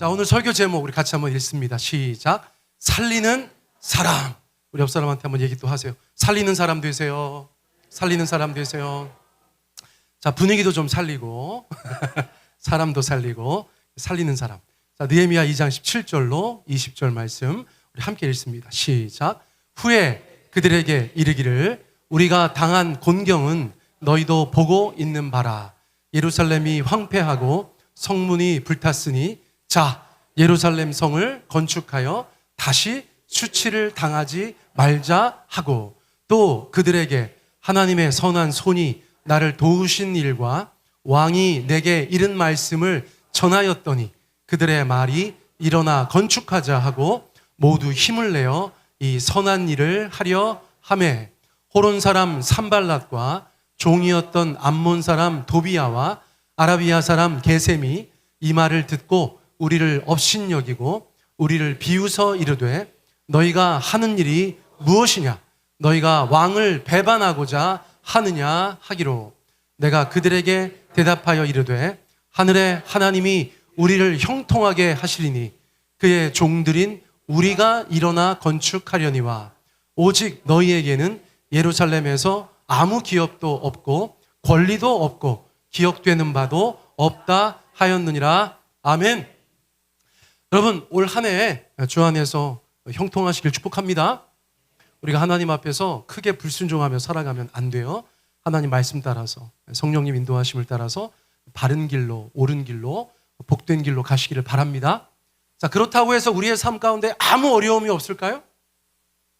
자, 오늘 설교 제목 우리 같이 한번 읽습니다. 시작. 살리는 사람. 우리 옆 사람한테 한번 얘기 또 하세요. 살리는 사람 되세요. 살리는 사람 되세요. 자, 분위기도 좀 살리고 사람도 살리고 살리는 사람. 자, 느헤미야 2장 17절로 20절 말씀 우리 함께 읽습니다. 시작. 후에 그들에게 이르기를 우리가 당한 곤경은 너희도 보고 있는 바라. 예루살렘이 황폐하고 성문이 불탔으니 자, 예루살렘 성을 건축하여 다시 수치를 당하지 말자 하고, 또 그들에게 하나님의 선한 손이 나를 도우신 일과 왕이 내게 이른 말씀을 전하였더니 그들의 말이 일어나 건축하자 하고 모두 힘을 내어 이 선한 일을 하려 하매, 호론 사람 산발랏과 종이었던 암몬 사람 도비야와 아라비아 사람 게셈이 이 말을 듣고 우리를 업신여기고 우리를 비웃어 이르되 너희가 하는 일이 무엇이냐? 너희가 왕을 배반하고자 하느냐 하기로, 내가 그들에게 대답하여 이르되 하늘의 하나님이 우리를 형통하게 하시리니 그의 종들인 우리가 일어나 건축하려니와 오직 너희에게는 예루살렘에서 아무 기업도 없고 권리도 없고 기억되는 바도 없다 하였느니라. 아멘. 여러분, 올 한 해 주 안에서 형통하시길 축복합니다. 우리가 하나님 앞에서 크게 불순종하며 살아가면 안 돼요. 하나님 말씀 따라서, 성령님 인도하심을 따라서 바른 길로, 옳은 길로, 복된 길로 가시기를 바랍니다. 자, 그렇다고 해서 우리의 삶 가운데 아무 어려움이 없을까요?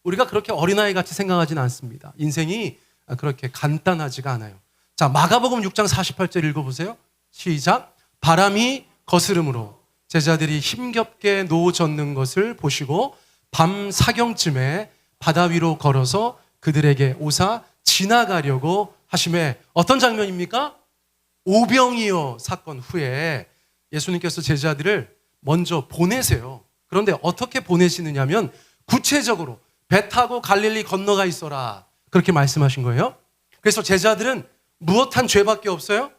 우리가 그렇게 어린아이 같이 생각하지는 않습니다. 인생이 그렇게 간단하지가 않아요. 자, 마가복음 6장 48절 읽어보세요. 시작. 바람이 거스름으로 제자들이 힘겹게 노 젓는 것을 보시고 밤 사경쯤에 바다 위로 걸어서 그들에게 오사 지나가려고 하심에, 어떤 장면입니까? 오병이어 사건 후에 예수님께서 제자들을 먼저 보내세요. 그런데 어떻게 보내시느냐면 구체적으로 배 타고 갈릴리 건너가 있어라, 그렇게 말씀하신 거예요. 그래서 제자들은 무엇한 죄밖에 없어요?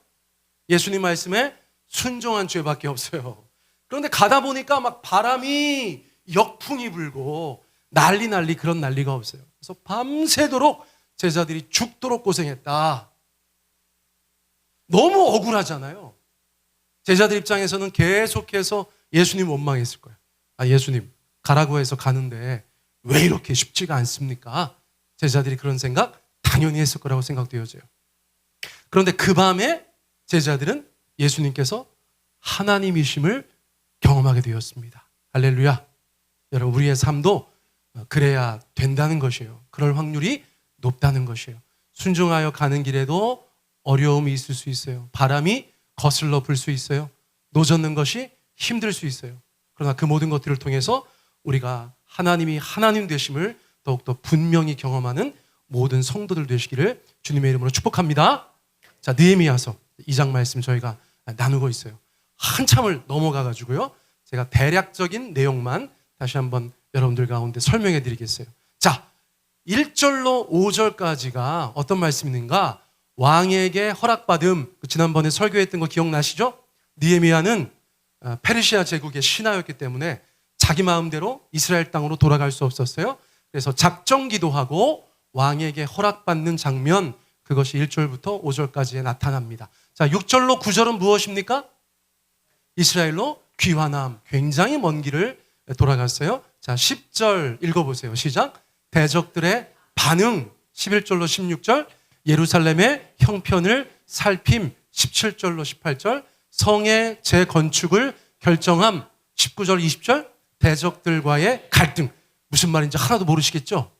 예수님 말씀에 순종한 죄밖에 없어요. 그런데 가다 보니까 막 바람이 역풍이 불고 난리 그런 난리가 없어요. 그래서 밤새도록 제자들이 죽도록 고생했다. 너무 억울하잖아요. 제자들 입장에서는 계속해서 예수님 원망했을 거예요. 아, 예수님 가라고 해서 가는데 왜 이렇게 쉽지가 않습니까? 제자들이 그런 생각 당연히 했을 거라고 생각되어져요. 그런데 그 밤에 제자들은 예수님께서 하나님이심을 경험하게 되었습니다. 할렐루야. 여러분, 우리의 삶도 그래야 된다는 것이에요. 그럴 확률이 높다는 것이에요. 순종하여 가는 길에도 어려움이 있을 수 있어요. 바람이 거슬러 불 수 있어요. 노젓는 것이 힘들 수 있어요. 그러나 그 모든 것들을 통해서 우리가 하나님이 하나님 되심을 더욱더 분명히 경험하는 모든 성도들 되시기를 주님의 이름으로 축복합니다. 자, 느헤미야서 2장 말씀 저희가 나누고 있어요. 한참을 넘어가가지고요, 제가 대략적인 내용만 다시 한번 여러분들 가운데 설명해 드리겠어요. 자, 1절로 5절까지가 어떤 말씀인가? 왕에게 허락받음. 지난번에 설교했던 거 기억나시죠? 느헤미야는 페르시아 제국의 신하였기 때문에 자기 마음대로 이스라엘 땅으로 돌아갈 수 없었어요. 그래서 작정 기도하고 왕에게 허락받는 장면, 그것이 1절부터 5절까지에 나타납니다. 자, 6절로 9절은 무엇입니까? 이스라엘로 귀환함. 굉장히 먼 길을 돌아갔어요. 자, 10절 읽어보세요. 시작. 대적들의 반응. 11절로 16절. 예루살렘의 형편을 살핌. 17절로 18절. 성의 재건축을 결정함. 19절 20절. 대적들과의 갈등. 무슨 말인지 하나도 모르시겠죠?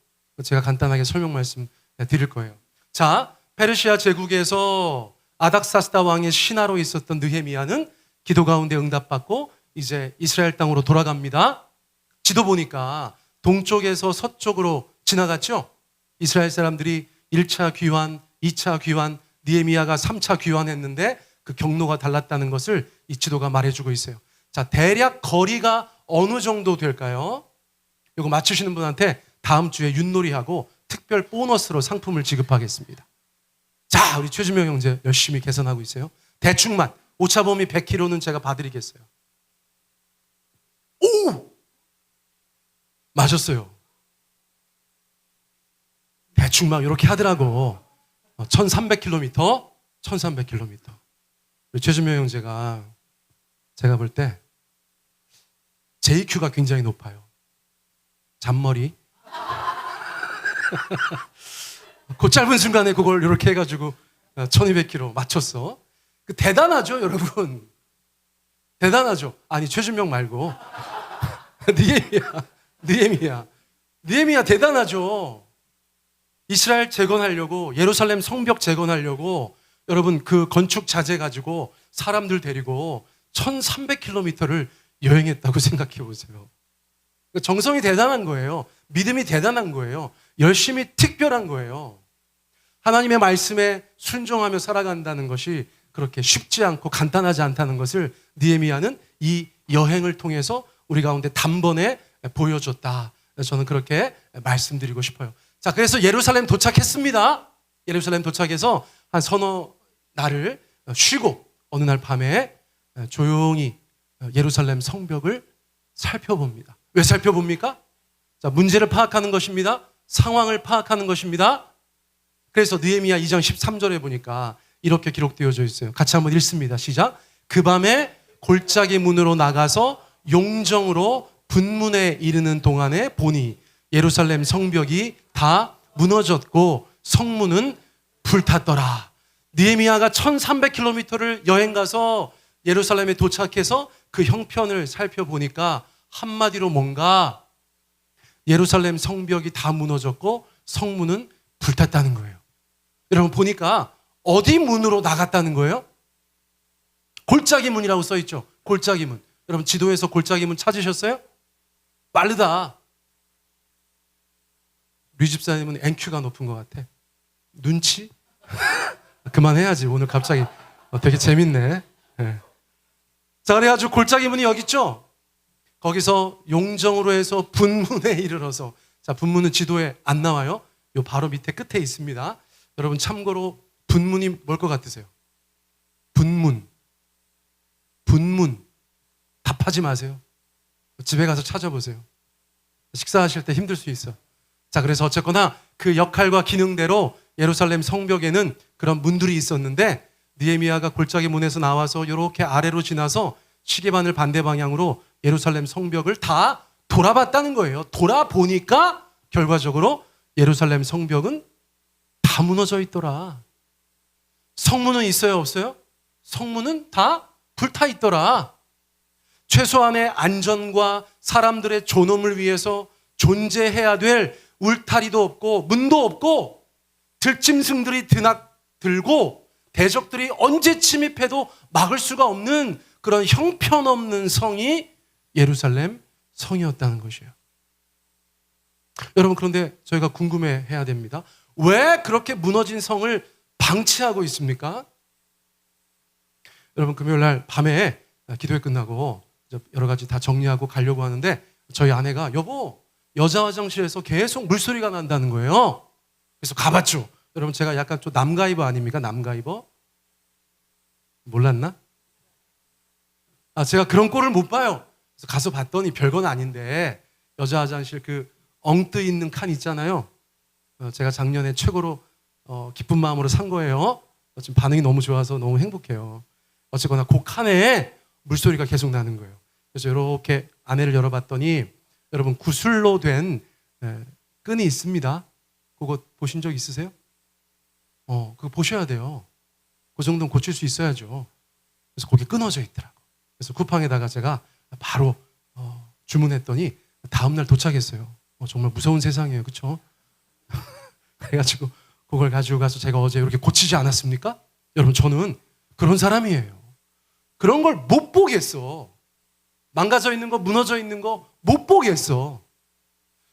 제가 간단하게 설명 말씀 드릴 거예요. 자, 페르시아 제국에서 아닥사스다 왕의 신하로 있었던 느헤미야는 기도 가운데 응답받고 이제 이스라엘 땅으로 돌아갑니다. 지도 보니까 동쪽에서 서쪽으로 지나갔죠. 이스라엘 사람들이 1차 귀환, 2차 귀환, 느헤미야가 3차 귀환했는데 그 경로가 달랐다는 것을 이 지도가 말해주고 있어요. 자, 대략 거리가 어느 정도 될까요? 이거 맞추시는 분한테 다음 주에 윷놀이하고 특별 보너스로 상품을 지급하겠습니다. 자, 우리 최주명 형제 열심히 계산하고 있어요. 대충만 오차범위 100km는 제가 봐드리겠어요. 맞았어요. 대충 막 이렇게 하더라고. 1300km, 1300km. 최준명 형제가 제가 볼 때 JQ가 굉장히 높아요. 잔머리. 그 짧은 순간에 그걸 이렇게 해가지고 1200km 맞췄어. 대단하죠, 여러분. 대단하죠. 아니, 최준명 말고. 느헤미야 대단하죠. 이스라엘 재건하려고, 예루살렘 성벽 재건하려고 여러분 그 건축 자재 가지고 사람들 데리고 1300km를 여행했다고 생각해 보세요. 정성이 대단한 거예요. 믿음이 대단한 거예요. 열심히 특별한 거예요. 하나님의 말씀에 순종하며 살아간다는 것이 그렇게 쉽지 않고 간단하지 않다는 것을 느헤미야는 이 여행을 통해서 우리 가운데 단번에 보여줬다. 저는 그렇게 말씀드리고 싶어요. 자, 그래서 예루살렘 도착했습니다. 예루살렘 도착해서 한 서너 날을 쉬고 어느 날 밤에 조용히 예루살렘 성벽을 살펴봅니다. 왜 살펴봅니까? 자, 문제를 파악하는 것입니다. 상황을 파악하는 것입니다. 그래서 느헤미야 2장 13절에 보니까 이렇게 기록되어져 있어요. 같이 한번 읽습니다. 시작. 그 밤에 골짜기 문으로 나가서 용정으로 분문에 이르는 동안에 보니 예루살렘 성벽이 다 무너졌고 성문은 불탔더라. 느헤미야가 1300km를 여행 가서 예루살렘에 도착해서 그 형편을 살펴보니까 한마디로 뭔가 예루살렘 성벽이 다 무너졌고 성문은 불탔다는 거예요. 여러분 보니까 어디 문으로 나갔다는 거예요? 골짜기 문이라고 써 있죠. 골짜기 문. 여러분 지도에서 골짜기 문 찾으셨어요? 빠르다. 류 집사님은 NQ가 높은 것 같아. 눈치? 그만해야지. 오늘 갑자기 되게 재밌네. 네. 자, 그래가지고 골짜기 문이 여기 있죠? 거기서 용정으로 해서 분문에 이르러서, 자, 분문은 지도에 안 나와요. 요 바로 밑에 끝에 있습니다. 여러분 참고로 분문이 뭘 것 같으세요? 분문. 답하지 마세요. 집에 가서 찾아보세요. 식사하실 때 힘들 수 있어. 자, 그래서 어쨌거나 그 역할과 기능대로 예루살렘 성벽에는 그런 문들이 있었는데 느헤미야가 골짜기 문에서 나와서 이렇게 아래로 지나서 시계바늘 반대 방향으로 예루살렘 성벽을 다 돌아봤다는 거예요. 돌아보니까 결과적으로 예루살렘 성벽은 다 무너져 있더라. 성문은 있어요, 없어요? 성문은 다 불타 있더라. 최소한의 안전과 사람들의 존엄을 위해서 존재해야 될 울타리도 없고 문도 없고 들짐승들이 드나들고 대적들이 언제 침입해도 막을 수가 없는 그런 형편없는 성이 예루살렘 성이었다는 것이에요. 여러분 그런데 저희가 궁금해해야 됩니다. 왜 그렇게 무너진 성을 방치하고 있습니까? 여러분 금요일 날 밤에 기도회 끝나고 여러 가지 다 정리하고 가려고 하는데 저희 아내가 여보 여자 화장실에서 계속 물소리가 난다는 거예요. 그래서 가봤죠. 여러분 제가 약간 좀 남가이버 아닙니까? 남가이버? 몰랐나? 제가 그런 꼴을 못 봐요. 그래서 가서 봤더니 별건 아닌데 여자 화장실 그 엉뜨 있는 칸 있잖아요. 제가 작년에 최고로 기쁜 마음으로 산 거예요. 지금 반응이 너무 좋아서 너무 행복해요. 어쨌거나 그 칸에 물소리가 계속 나는 거예요. 그래서 이렇게 안에를 열어봤더니 여러분 구슬로 된 끈이 있습니다. 그거 보신 적 있으세요? 그거 보셔야 돼요. 그 정도는 고칠 수 있어야죠. 그래서 거기 끊어져 있더라고. 그래서 쿠팡에다가 제가 바로 주문했더니 다음날 도착했어요. 정말 무서운 세상이에요. 그렇죠? 그래가지고 그걸 가지고 가서 제가 어제 이렇게 고치지 않았습니까? 여러분 저는 그런 사람이에요. 그런 걸 못 보겠어. 망가져 있는 거, 무너져 있는 거 못 보겠어.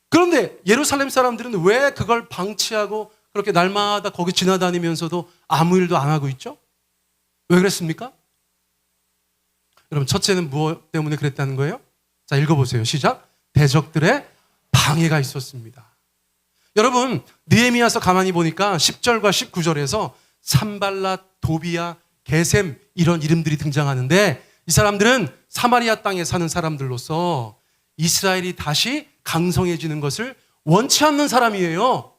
그런데 예루살렘 사람들은 왜 그걸 방치하고 그렇게 날마다 거기 지나다니면서도 아무 일도 안 하고 있죠? 왜 그랬습니까? 여러분 첫째는 무엇 때문에 그랬다는 거예요? 자, 읽어보세요. 시작. 대적들의 방해가 있었습니다. 여러분 느헤미야서 가만히 보니까 10절과 19절에서 산발랏, 도비야, 게셈 이런 이름들이 등장하는데 이 사람들은 사마리아 땅에 사는 사람들로서 이스라엘이 다시 강성해지는 것을 원치 않는 사람이에요.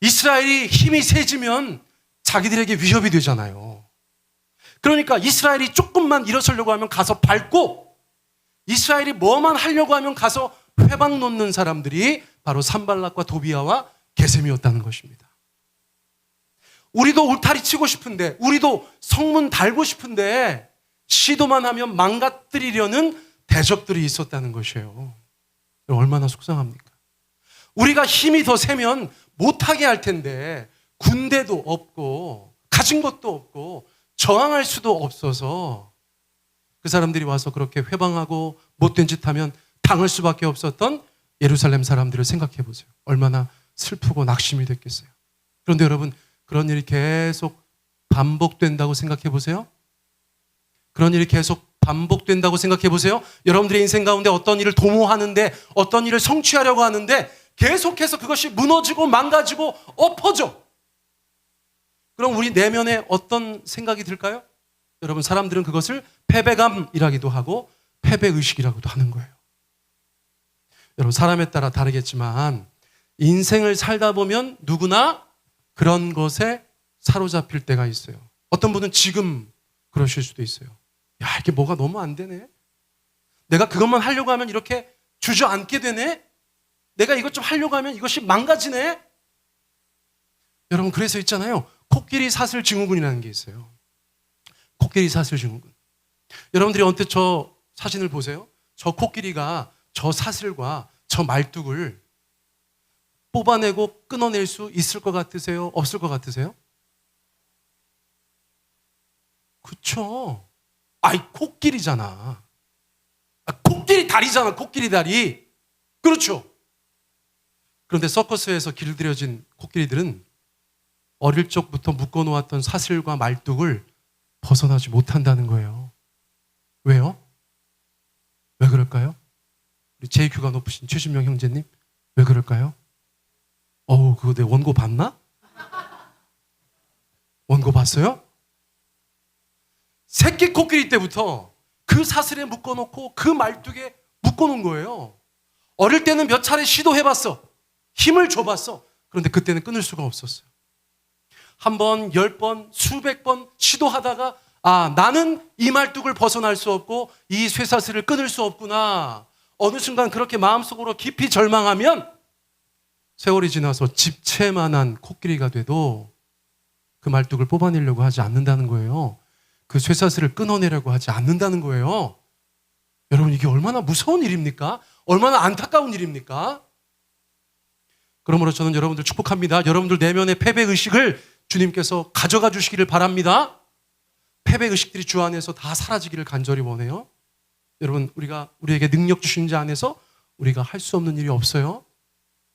이스라엘이 힘이 세지면 자기들에게 위협이 되잖아요. 그러니까 이스라엘이 조금만 일어서려고 하면 가서 밟고, 이스라엘이 뭐만 하려고 하면 가서 회방 놓는 사람들이 바로 산발락과 도비아와 게셈이었다는 것입니다. 우리도 울타리 치고 싶은데, 우리도 성문 달고 싶은데 시도만 하면 망가뜨리려는 대적들이 있었다는 것이에요. 얼마나 속상합니까? 우리가 힘이 더 세면 못하게 할 텐데 군대도 없고 가진 것도 없고 저항할 수도 없어서 그 사람들이 와서 그렇게 회방하고 못된 짓 하면 당할 수밖에 없었던 예루살렘 사람들을 생각해 보세요. 얼마나 슬프고 낙심이 됐겠어요. 그런데 여러분, 그런 일이 계속 반복된다고 생각해 보세요. 그런 일이 계속 반복된다고 생각해 보세요. 여러분들의 인생 가운데 어떤 일을 도모하는데, 어떤 일을 성취하려고 하는데 계속해서 그것이 무너지고 망가지고 엎어져. 그럼 우리 내면에 어떤 생각이 들까요? 여러분, 사람들은 그것을 패배감이라기도 하고 패배의식이라고도 하는 거예요. 여러분, 사람에 따라 다르겠지만 인생을 살다 보면 누구나 그런 것에 사로잡힐 때가 있어요. 어떤 분은 지금 그러실 수도 있어요. 야, 이게 뭐가 너무 안 되네. 내가 그것만 하려고 하면 이렇게 주저앉게 되네. 내가 이것 좀 하려고 하면 이것이 망가지네. 여러분, 그래서 있잖아요. 코끼리 사슬 증후군이라는 게 있어요. 코끼리 사슬 증후군. 여러분들이 언뜻 저 사진을 보세요. 저 코끼리가 저 사슬과 저 말뚝을 뽑아내고 끊어낼 수 있을 것 같으세요? 없을 것 같으세요? 그쵸? 아이, 코끼리잖아. 코끼리 다리잖아, 코끼리 다리. 그렇죠? 그런데 서커스에서 길들여진 코끼리들은 어릴 적부터 묶어놓았던 사슬과 말뚝을 벗어나지 못한다는 거예요. 왜요? 왜 그럴까요? 우리 JQ가 높으신 최준명 형제님, 왜 그럴까요? 그거 내 원고 봤나? 원고 봤어요? 새끼 코끼리 때부터 그 사슬에 묶어놓고 그 말뚝에 묶어놓은 거예요. 어릴 때는 몇 차례 시도해봤어. 힘을 줘봤어. 그런데 그때는 끊을 수가 없었어요. 한 번, 10번, 수백 번 시도하다가 나는 이 말뚝을 벗어날 수 없고 이 쇠사슬을 끊을 수 없구나. 어느 순간 그렇게 마음속으로 깊이 절망하면 세월이 지나서 집채만한 코끼리가 돼도 그 말뚝을 뽑아내려고 하지 않는다는 거예요. 그 쇠사슬을 끊어내려고 하지 않는다는 거예요. 여러분, 이게 얼마나 무서운 일입니까? 얼마나 안타까운 일입니까? 그러므로 저는 여러분들 축복합니다. 여러분들 내면의 패배의식을 주님께서 가져가 주시기를 바랍니다. 패배의식들이 주 안에서 다 사라지기를 간절히 원해요. 여러분, 우리에게 능력 주신 자 안에서 우리가 할 수 없는 일이 없어요.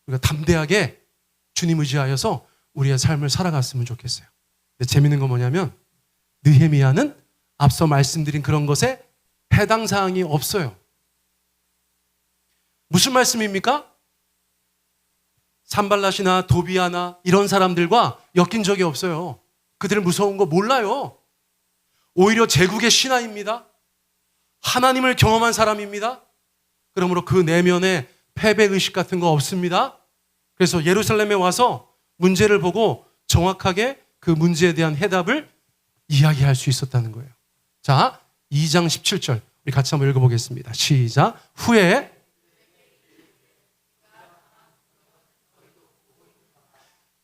우리가 담대하게 주님 의지하여서 우리의 삶을 살아갔으면 좋겠어요. 근데 재밌는 건 뭐냐면 느헤미야는 앞서 말씀드린 그런 것에 해당 사항이 없어요. 무슨 말씀입니까? 산발랏이나 도비아나 이런 사람들과 엮인 적이 없어요. 그들은 무서운 거 몰라요. 오히려 제국의 신하입니다. 하나님을 경험한 사람입니다. 그러므로 그 내면에 패배의식 같은 거 없습니다. 그래서 예루살렘에 와서 문제를 보고 정확하게 그 문제에 대한 해답을 이야기할 수 있었다는 거예요. 자, 2장 17절 우리 같이 한번 읽어보겠습니다. 시작. 후에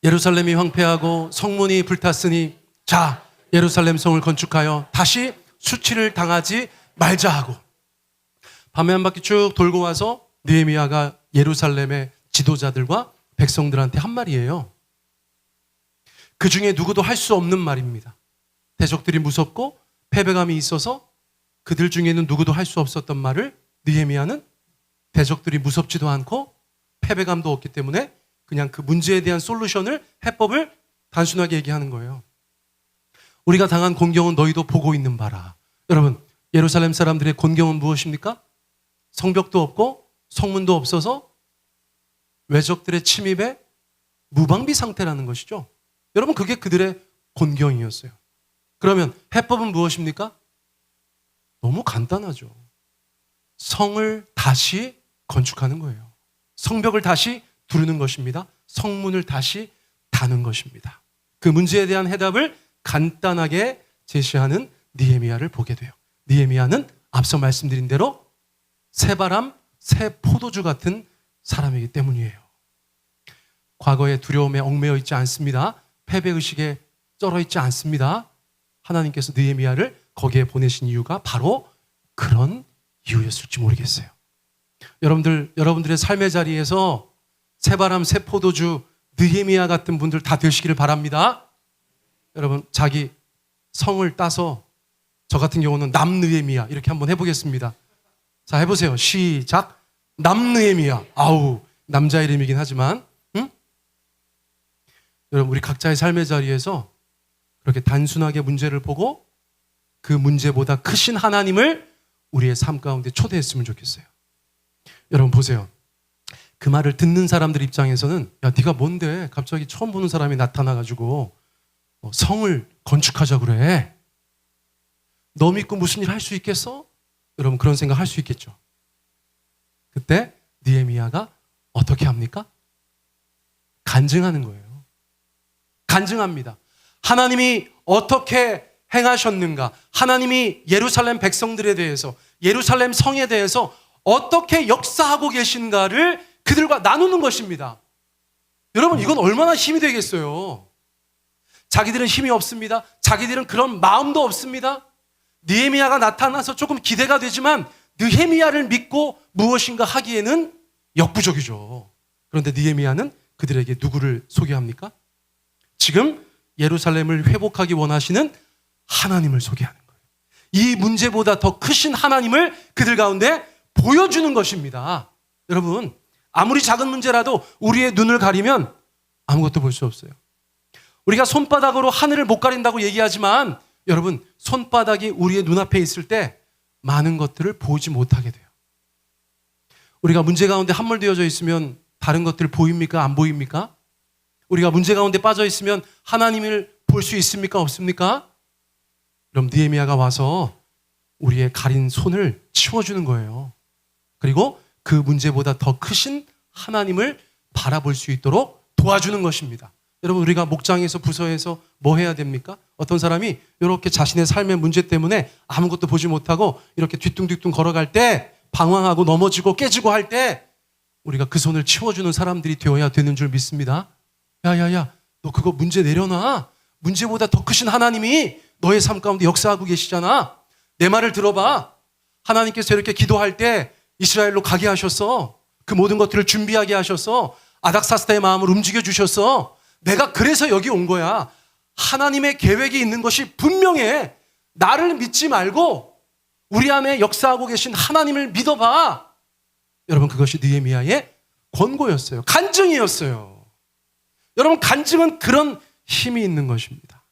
예루살렘이 황폐하고 성문이 불탔으니 자, 예루살렘 성을 건축하여 다시 수치를 당하지 말자 하고, 밤에 한 바퀴 쭉 돌고 와서 느헤미야가 예루살렘의 지도자들과 백성들한테 한 말이에요. 그 중에 누구도 할 수 없는 말입니다. 대적들이 무섭고 패배감이 있어서 그들 중에는 누구도 할 수 없었던 말을 느헤미야는 대적들이 무섭지도 않고 패배감도 없기 때문에 그냥 그 문제에 대한 솔루션을, 해법을 단순하게 얘기하는 거예요. 우리가 당한 곤경은 너희도 보고 있는 바라. 여러분, 예루살렘 사람들의 곤경은 무엇입니까? 성벽도 없고 성문도 없어서 외적들의 침입에 무방비 상태라는 것이죠. 여러분, 그게 그들의 곤경이었어요. 그러면 해법은 무엇입니까? 너무 간단하죠. 성을 다시 건축하는 거예요. 성벽을 다시 두르는 것입니다. 성문을 다시 다는 것입니다. 그 문제에 대한 해답을 간단하게 제시하는 느헤미야를 보게 돼요. 느헤미야는 앞서 말씀드린 대로 새바람, 새 포도주 같은 사람이기 때문이에요. 과거의 두려움에 얽매여 있지 않습니다. 패배의식에 쩔어 있지 않습니다. 하나님께서 느헤미야를 거기에 보내신 이유가 바로 그런 이유였을지 모르겠어요. 여러분들의 삶의 자리에서 새바람, 새 포도주, 느헤미야 같은 분들 다 되시기를 바랍니다. 여러분, 자기 성을 따서 저 같은 경우는 남느헤미야 이렇게 한번 해보겠습니다. 자, 해보세요. 시작. 남느헤미야. 아우, 남자 이름이긴 하지만, 응? 여러분, 우리 각자의 삶의 자리에서 그렇게 단순하게 문제를 보고 그 문제보다 크신 하나님을 우리의 삶 가운데 초대했으면 좋겠어요. 여러분 보세요. 그 말을 듣는 사람들 입장에서는 야, 네가 뭔데 갑자기 처음 보는 사람이 나타나가지고 성을 건축하자 그래. 너 믿고 무슨 일 할 수 있겠어? 여러분 그런 생각 할 수 있겠죠. 그때 느헤미야가 어떻게 합니까? 간증하는 거예요. 간증합니다. 하나님이 어떻게 행하셨는가? 하나님이 예루살렘 백성들에 대해서, 예루살렘 성에 대해서 어떻게 역사하고 계신가를 그들과 나누는 것입니다. 여러분 이건 얼마나 힘이 되겠어요. 자기들은 힘이 없습니다. 자기들은 그런 마음도 없습니다. 느헤미야가 나타나서 조금 기대가 되지만 느헤미야를 믿고 무엇인가 하기에는 역부족이죠. 그런데 느헤미야는 그들에게 누구를 소개합니까? 지금 예루살렘을 회복하기 원하시는 하나님을 소개하는 거예요. 이 문제보다 더 크신 하나님을 그들 가운데 보여주는 것입니다. 여러분, 아무리 작은 문제라도 우리의 눈을 가리면 아무것도 볼 수 없어요. 우리가 손바닥으로 하늘을 못 가린다고 얘기하지만 여러분, 손바닥이 우리의 눈앞에 있을 때 많은 것들을 보지 못하게 돼요. 우리가 문제 가운데 함몰되어져 있으면 다른 것들 보입니까? 안 보입니까? 우리가 문제 가운데 빠져 있으면 하나님을 볼 수 있습니까? 없습니까? 그럼 느헤미야가 와서 우리의 가린 손을 치워주는 거예요. 그리고 그 문제보다 더 크신 하나님을 바라볼 수 있도록 도와주는 것입니다. 여러분 우리가 목장에서 부서에서 뭐 해야 됩니까? 어떤 사람이 이렇게 자신의 삶의 문제 때문에 아무것도 보지 못하고 이렇게 뒤뚱뒤뚱 걸어갈 때 방황하고 넘어지고 깨지고 할 때 우리가 그 손을 치워주는 사람들이 되어야 되는 줄 믿습니다. 야야야, 너 그거 문제 내려놔. 문제보다 더 크신 하나님이 너의 삶 가운데 역사하고 계시잖아. 내 말을 들어봐. 하나님께서 이렇게 기도할 때 이스라엘로 가게 하셨어. 그 모든 것들을 준비하게 하셨어. 아닥사스다의 마음을 움직여 주셨어. 내가 그래서 여기 온 거야. 하나님의 계획이 있는 것이 분명해. 나를 믿지 말고 우리 안에 역사하고 계신 하나님을 믿어봐. 여러분 그것이 느헤미야의 권고였어요. 간증이었어요. 여러분 간증은 그런 힘이 있는 것입니다.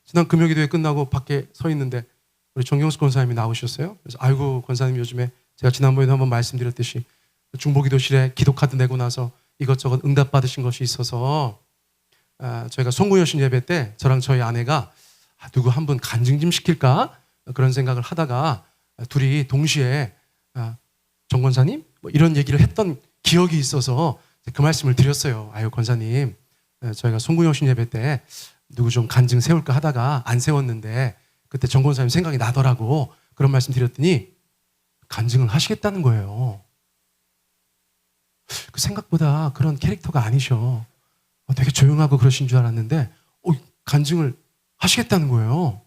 지난 금요기도회 끝나고 밖에 서 있는데 우리 정경수 권사님이 나오셨어요. 그래서 아이고 권사님 요즘에 제가 지난번에도 한번 말씀드렸듯이 중보기도실에 기도카드 내고 나서 이것저것 응답받으신 것이 있어서 저희가 송구여신 예배 때 저랑 저희 아내가 누구 한 분 간증 좀 시킬까 그런 생각을 하다가 둘이 동시에 정 권사님 뭐 이런 얘기를 했던 기억이 있어서 그 말씀을 드렸어요. 아유 권사님 저희가 송구여신 예배 때 누구 좀 간증 세울까 하다가 안 세웠는데 그때 정 권사님 생각이 나더라고. 그런 말씀 드렸더니 간증을 하시겠다는 거예요. 그 생각보다 그런 캐릭터가 아니셔. 되게 조용하고 그러신 줄 알았는데 간증을 하시겠다는 거예요.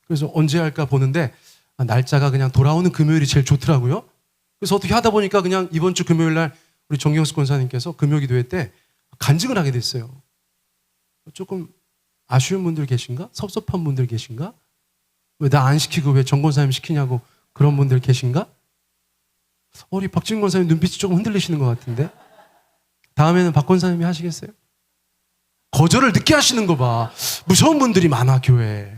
그래서 언제 할까 보는데 날짜가 그냥 돌아오는 금요일이 제일 좋더라고요. 그래서 어떻게 하다 보니까 그냥 이번 주 금요일 날 우리 정경수 권사님께서 금요기도회 때 간증을 하게 됐어요. 조금 아쉬운 분들 계신가? 섭섭한 분들 계신가? 왜 나 안 시키고 왜 정 권사님 시키냐고 그런 분들 계신가? 우리 박진 권사님 눈빛이 조금 흔들리시는 것 같은데 다음에는 박 권사님이 하시겠어요? 거절을 늦게 하시는 거 봐. 무서운 분들이 많아 교회에.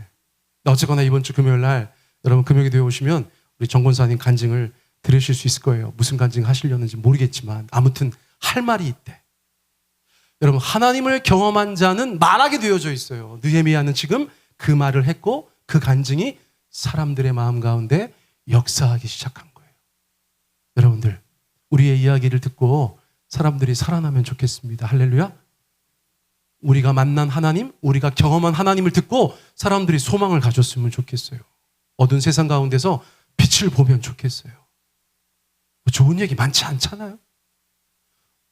어쨌거나 이번 주 금요일 날 여러분 금요기도에 오시면 우리 정 권사님 간증을 들으실 수 있을 거예요. 무슨 간증 하시려는지 모르겠지만 아무튼 할 말이 있대. 여러분 하나님을 경험한 자는 말하게 되어져 있어요. 느헤미야는 지금 그 말을 했고 그 간증이 사람들의 마음 가운데 역사하기 시작한 거예요. 여러분들 우리의 이야기를 듣고 사람들이 살아나면 좋겠습니다. 할렐루야. 우리가 만난 하나님, 우리가 경험한 하나님을 듣고 사람들이 소망을 가졌으면 좋겠어요. 어두운 세상 가운데서 빛을 보면 좋겠어요. 좋은 얘기 많지 않잖아요.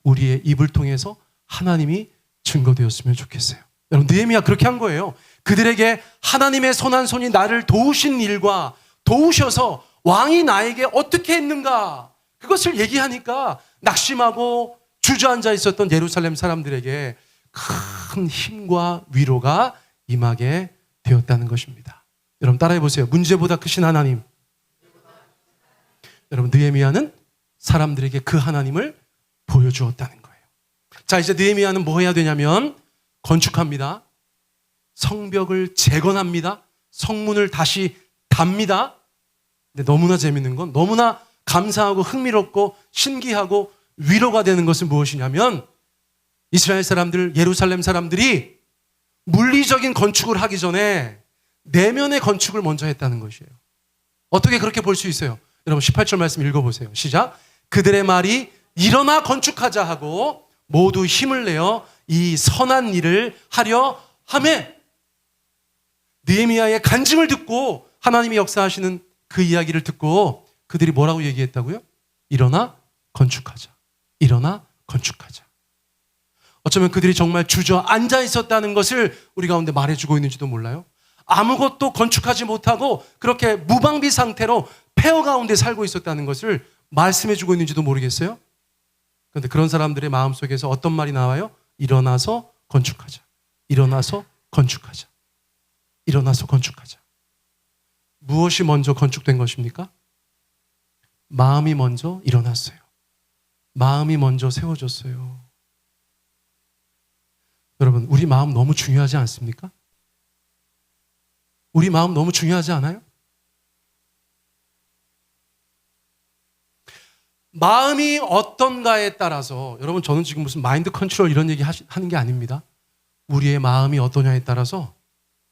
우리의 입을 통해서 하나님이 증거되었으면 좋겠어요. 여러분, 느헤미야 그렇게 한 거예요. 그들에게 하나님의 선한 손이 나를 도우신 일과 도우셔서 왕이 나에게 어떻게 했는가, 그것을 얘기하니까 낙심하고 주저앉아 있었던 예루살렘 사람들에게 큰 힘과 위로가 임하게 되었다는 것입니다. 여러분 따라해 보세요. 문제보다 크신 하나님. 여러분, 느헤미야는 사람들에게 그 하나님을 보여주었다는 거예요. 자, 이제 느헤미야는 뭐 해야 되냐면 건축합니다. 성벽을 재건합니다. 성문을 다시 답니다. 근데 너무나 재밌는 건, 너무나 감사하고 흥미롭고 신기하고 위로가 되는 것은 무엇이냐면, 이스라엘 사람들, 예루살렘 사람들이 물리적인 건축을 하기 전에 내면의 건축을 먼저 했다는 것이에요. 어떻게 그렇게 볼 수 있어요? 여러분 18절 말씀 읽어보세요. 시작. 그들의 말이 일어나 건축하자 하고 모두 힘을 내어 이 선한 일을 하려 하매, 느헤미야의 간증을 듣고 하나님이 역사하시는 그 이야기를 듣고 그들이 뭐라고 얘기했다고요? 일어나 건축하자. 일어나 건축하자. 어쩌면 그들이 정말 주저앉아 있었다는 것을 우리 가운데 말해주고 있는지도 몰라요. 아무것도 건축하지 못하고 그렇게 무방비 상태로 폐허 가운데 살고 있었다는 것을 말씀해주고 있는지도 모르겠어요. 그런데 그런 사람들의 마음속에서 어떤 말이 나와요? 일어나서 건축하자. 일어나서 건축하자. 일어나서 건축하자. 무엇이 먼저 건축된 것입니까? 마음이 먼저 일어났어요. 마음이 먼저 세워졌어요. 여러분, 우리 마음 너무 중요하지 않습니까? 우리 마음 너무 중요하지 않아요? 마음이 어떤가에 따라서, 여러분, 저는 지금 무슨 마인드 컨트롤 이런 얘기 하는 게 아닙니다. 우리의 마음이 어떠냐에 따라서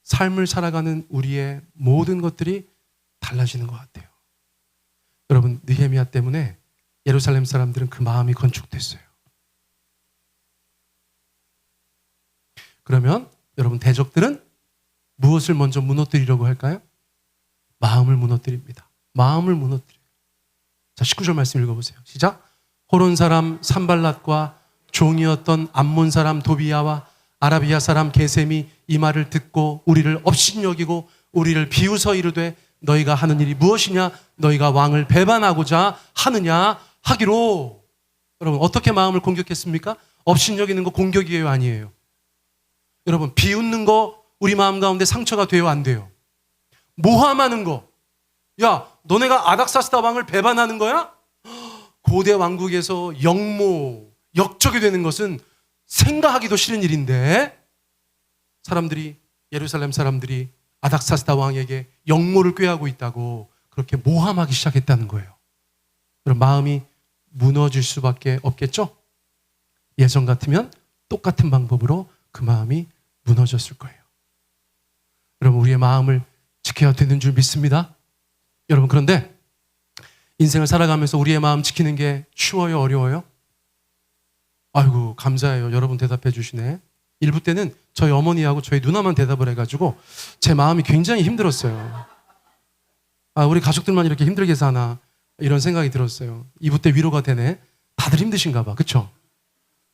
삶을 살아가는 우리의 모든 것들이 달라지는 것 같아요. 여러분, 느헤미야 때문에 예루살렘 사람들은 그 마음이 건축됐어요. 그러면 여러분, 대적들은 무엇을 먼저 무너뜨리려고 할까요? 마음을 무너뜨립니다. 마음을 무너뜨려요. 자, 19절 말씀 읽어보세요. 시작. 호론 사람 산발랏과 종이었던 암몬 사람 도비야와 아라비아 사람 게셈이 이 말을 듣고 우리를 업신여기고 우리를 비웃어 이르되 너희가 하는 일이 무엇이냐? 너희가 왕을 배반하고자 하느냐 하기로. 여러분, 어떻게 마음을 공격했습니까? 업신여기는 거 공격이에요, 아니에요? 여러분, 비웃는 거 우리 마음 가운데 상처가 돼요, 안 돼요? 모함하는 거, 야, 너네가 아닥사스다 왕을 배반하는 거야? 고대 왕국에서 역적이 되는 것은 생각하기도 싫은 일인데, 사람들이, 예루살렘 사람들이 아닥사스다 왕에게 역모를 꾀하고 있다고 그렇게 모함하기 시작했다는 거예요. 그럼 마음이 무너질 수밖에 없겠죠? 예전 같으면 똑같은 방법으로 그 마음이 무너졌을 거예요. 여러분, 우리의 마음을 지켜야 되는 줄 믿습니다. 여러분, 그런데 인생을 살아가면서 우리의 마음 지키는 게 쉬워요, 어려워요? 아이고, 감사해요. 여러분 대답해 주시네. 일부 때는 저희 어머니하고 저희 누나만 대답을 해가지고 제 마음이 굉장히 힘들었어요. 아, 우리 가족들만 이렇게 힘들게 사나 이런 생각이 들었어요. 2부 때 위로가 되네. 다들 힘드신가 봐. 그렇죠?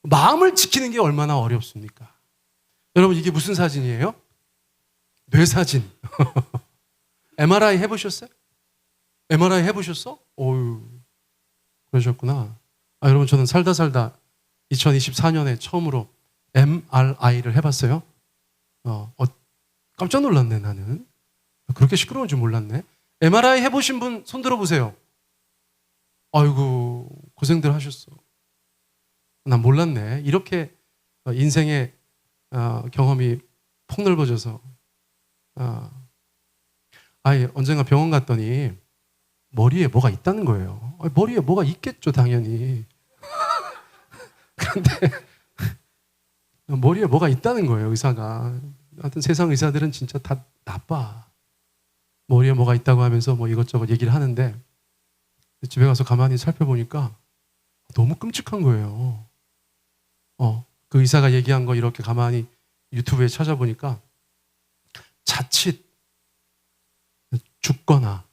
마음을 지키는 게 얼마나 어렵습니까? 여러분, 이게 무슨 사진이에요? 뇌사진. MRI 해보셨어요? MRI 해보셨어? 어휴, 그러셨구나. 아, 여러분, 저는 살다 2024년에 처음으로 MRI를 해봤어요. 깜짝 놀랐네, 나는. 그렇게 시끄러운 줄 몰랐네. MRI 해보신 분 손 들어보세요. 아이고, 고생들 하셨어. 난 몰랐네. 이렇게 인생의 경험이 폭넓어져서. 언젠가 병원 갔더니 머리에 뭐가 있다는 거예요. 머리에 뭐가 있겠죠, 당연히. 그런데 머리에 뭐가 있다는 거예요, 의사가. 하여튼 세상 의사들은 진짜 다 나빠. 머리에 뭐가 있다고 하면서 뭐 이것저것 얘기를 하는데, 집에 가서 가만히 살펴보니까 너무 끔찍한 거예요. 그 의사가 얘기한 거 이렇게 가만히 유튜브에 찾아보니까 자칫 죽거나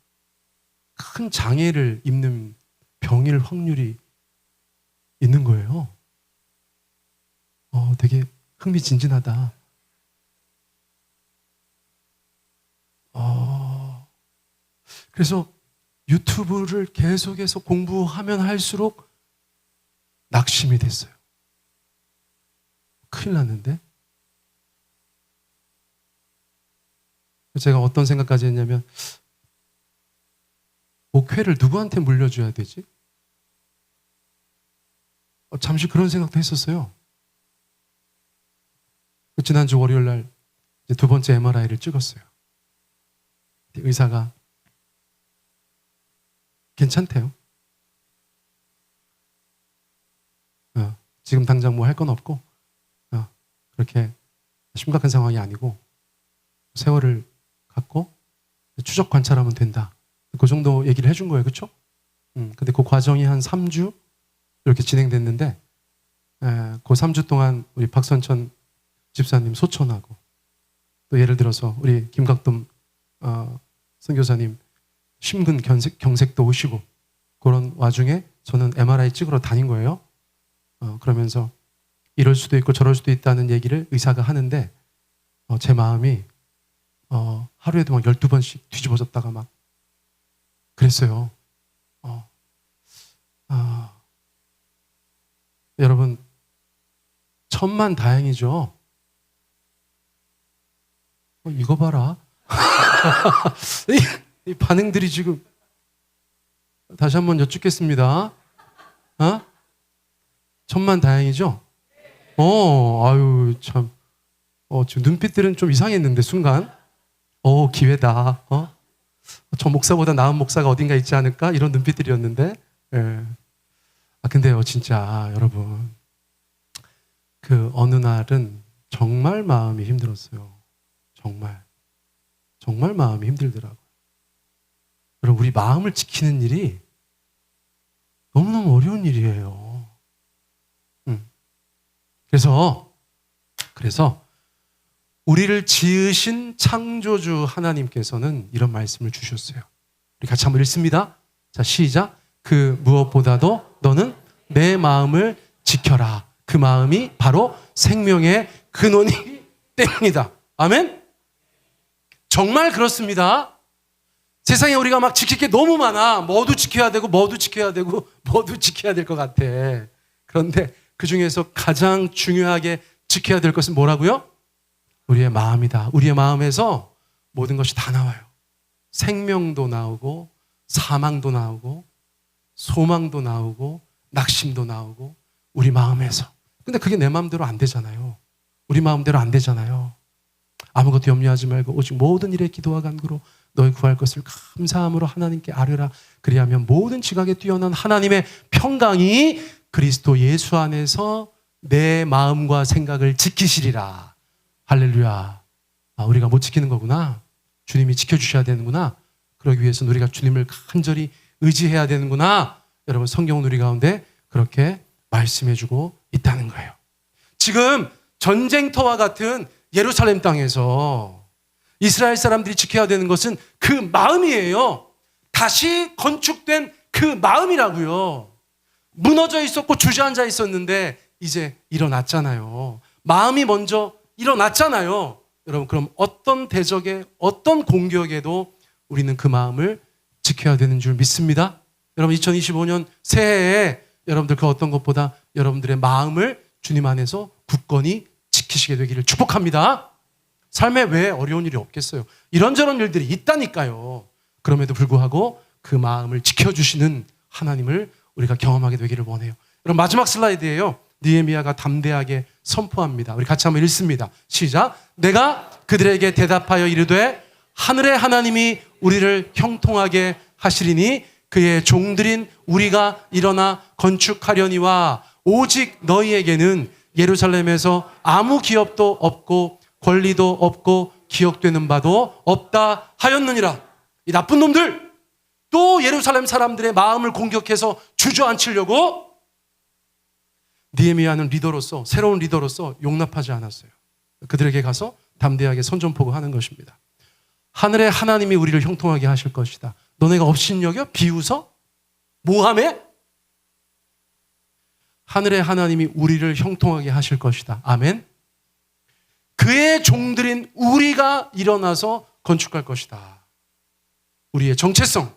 큰 장애를 입는 병일 확률이 있는 거예요. 되게 흥미진진하다. 그래서 유튜브를 계속해서 공부하면 할수록 낙심이 됐어요. 큰일 났는데? 제가 어떤 생각까지 했냐면, 목회를 누구한테 물려줘야 되지? 잠시 그런 생각도 했었어요. 지난주 월요일 날 이제 두 번째 MRI를 찍었어요. 의사가 괜찮대요. 지금 당장 뭐 할 건 없고 그렇게 심각한 상황이 아니고 세월을 갖고 추적 관찰하면 된다. 그 정도 얘기를 해준 거예요. 그렇죠? 근데 그 과정이 한 3주 이렇게 진행됐는데 그 3주 동안 우리 박선천 집사님 소천하고 또 예를 들어서 우리 김각돔 선교사님 심근 경색도 오시고 그런 와중에 저는 MRI 찍으러 다닌 거예요. 그러면서 이럴 수도 있고 저럴 수도 있다는 얘기를 의사가 하는데 제 마음이 하루에도 막 12번씩 뒤집어졌다가 막 그랬어요. 여러분 천만 다행이죠. 이거 봐라. 이 반응들이 지금 다시 한번 여쭙겠습니다. 천만 다행이죠? 아유 참. 지금 눈빛들은 좀 이상했는데 순간. 기회다. 저 목사보다 나은 목사가 어딘가 있지 않을까? 이런 눈빛들이었는데. 예. 근데요 진짜 여러분 그 어느 날은 정말 마음이 힘들었어요. 정말 마음이 힘들더라고요. 여러분 우리 마음을 지키는 일이 너무너무 어려운 일이에요. 그래서 우리를 지으신 창조주 하나님께서는 이런 말씀을 주셨어요. 우리 같이 한번 읽습니다. 자, 시작. 그 무엇보다도 너는 내 마음을 지켜라. 그 마음이 바로 생명의 근원이기 때문이다. 아멘? 정말 그렇습니다. 세상에 우리가 막 지킬 게 너무 많아. 뭐도 지켜야 되고 뭐도 지켜야 되고 뭐도 지켜야 될 것 같아. 그런데 그 중에서 가장 중요하게 지켜야 될 것은 뭐라고요? 우리의 마음이다. 우리의 마음에서 모든 것이 다 나와요. 생명도 나오고 사망도 나오고 소망도 나오고 낙심도 나오고 우리 마음에서. 근데 그게 내 마음대로 안 되잖아요. 우리 마음대로 안 되잖아요. 아무것도 염려하지 말고 오직 모든 일에 기도와 간구로 너희 구할 것을 감사함으로 하나님께 아뢰라. 그리하면 모든 지각에 뛰어난 하나님의 평강이 그리스도 예수 안에서 내 마음과 생각을 지키시리라. 할렐루야. 우리가 못 지키는 거구나. 주님이 지켜주셔야 되는구나. 그러기 위해서는 우리가 주님을 간절히 의지해야 되는구나. 여러분 성경은 우리 가운데 그렇게 말씀해주고 있다는 거예요. 지금 전쟁터와 같은 예루살렘 땅에서 이스라엘 사람들이 지켜야 되는 것은 그 마음이에요. 다시 건축된 그 마음이라고요. 무너져 있었고 주저앉아 있었는데 이제 일어났잖아요. 마음이 먼저 일어났잖아요. 여러분 그럼 어떤 대적에 어떤 공격에도 우리는 그 마음을 지켜야 되는 줄 믿습니다. 여러분 2025년 새해에 여러분들 그 어떤 것보다 여러분들의 마음을 주님 안에서 굳건히 지키시게 되기를 축복합니다. 삶에 왜 어려운 일이 없겠어요? 이런저런 일들이 있다니까요. 그럼에도 불구하고 그 마음을 지켜주시는 하나님을 우리가 경험하게 되기를 원해요. 여러분 마지막 슬라이드예요. 느헤미야가 담대하게 선포합니다. 우리 같이 한번 읽습니다. 시작. 내가 그들에게 대답하여 이르되 하늘의 하나님이 우리를 형통하게 하시리니 그의 종들인 우리가 일어나 건축하려니와 오직 너희에게는 예루살렘에서 아무 기업도 없고 권리도 없고 기억되는 바도 없다 하였느니라. 이 나쁜 놈들 또 예루살렘 사람들의 마음을 공격해서 주저앉히려고 느헤미야는 리더로서, 새로운 리더로서 용납하지 않았어요. 그들에게 가서 담대하게 선전포고하는 것입니다. 하늘의 하나님이 우리를 형통하게 하실 것이다. 너네가 업신여겨? 비웃어? 모함해? 하늘의 하나님이 우리를 형통하게 하실 것이다. 아멘. 그의 종들인 우리가 일어나서 건축할 것이다. 우리의 정체성,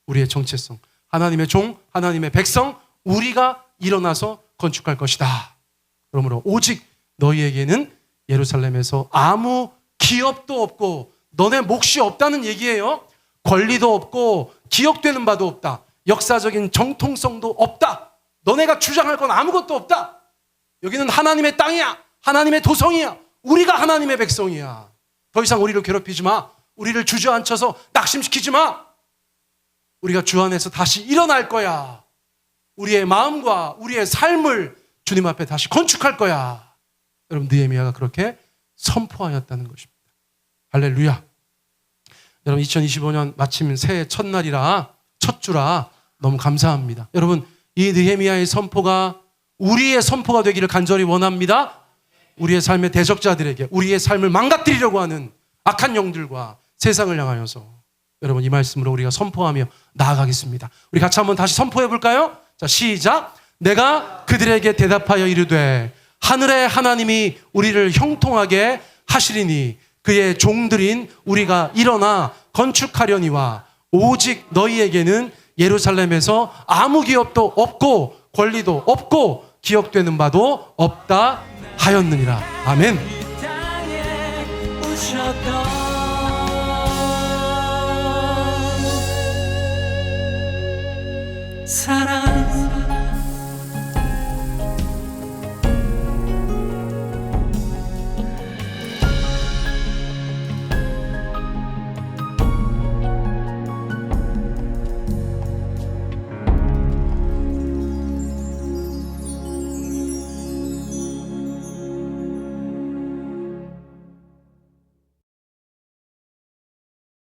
우리의 정체성. 하나님의 종, 하나님의 백성, 우리가 일어나서 건축할 것이다. 그러므로 오직 너희에게는 예루살렘에서 아무 기업도 없고 너네 몫이 없다는 얘기예요. 권리도 없고 기억되는 바도 없다. 역사적인 정통성도 없다. 너네가 주장할 건 아무것도 없다. 여기는 하나님의 땅이야. 하나님의 도성이야. 우리가 하나님의 백성이야. 더 이상 우리를 괴롭히지 마. 우리를 주저앉혀서 낙심시키지 마. 우리가 주 안에서 다시 일어날 거야. 우리의 마음과 우리의 삶을 주님 앞에 다시 건축할 거야. 여러분, 느헤미야가 그렇게 선포하였다는 것입니다. 할렐루야. 여러분, 2025년 마침 새해 첫날이라, 첫 주라 너무 감사합니다. 여러분, 이 느헤미야의 선포가 우리의 선포가 되기를 간절히 원합니다. 우리의 삶의 대적자들에게, 우리의 삶을 망가뜨리려고 하는 악한 영들과 세상을 향하여서 여러분, 이 말씀으로 우리가 선포하며 나아가겠습니다. 우리 같이 한번 다시 선포해 볼까요? 자, 시작. 내가 그들에게 대답하여 이르되 하늘의 하나님이 우리를 형통하게 하시리니 그의 종들인 우리가 일어나 건축하려니와 오직 너희에게는 예루살렘에서 아무 기업도 없고 권리도 없고 기억되는 바도 없다 하였느니라. 아멘. 사랑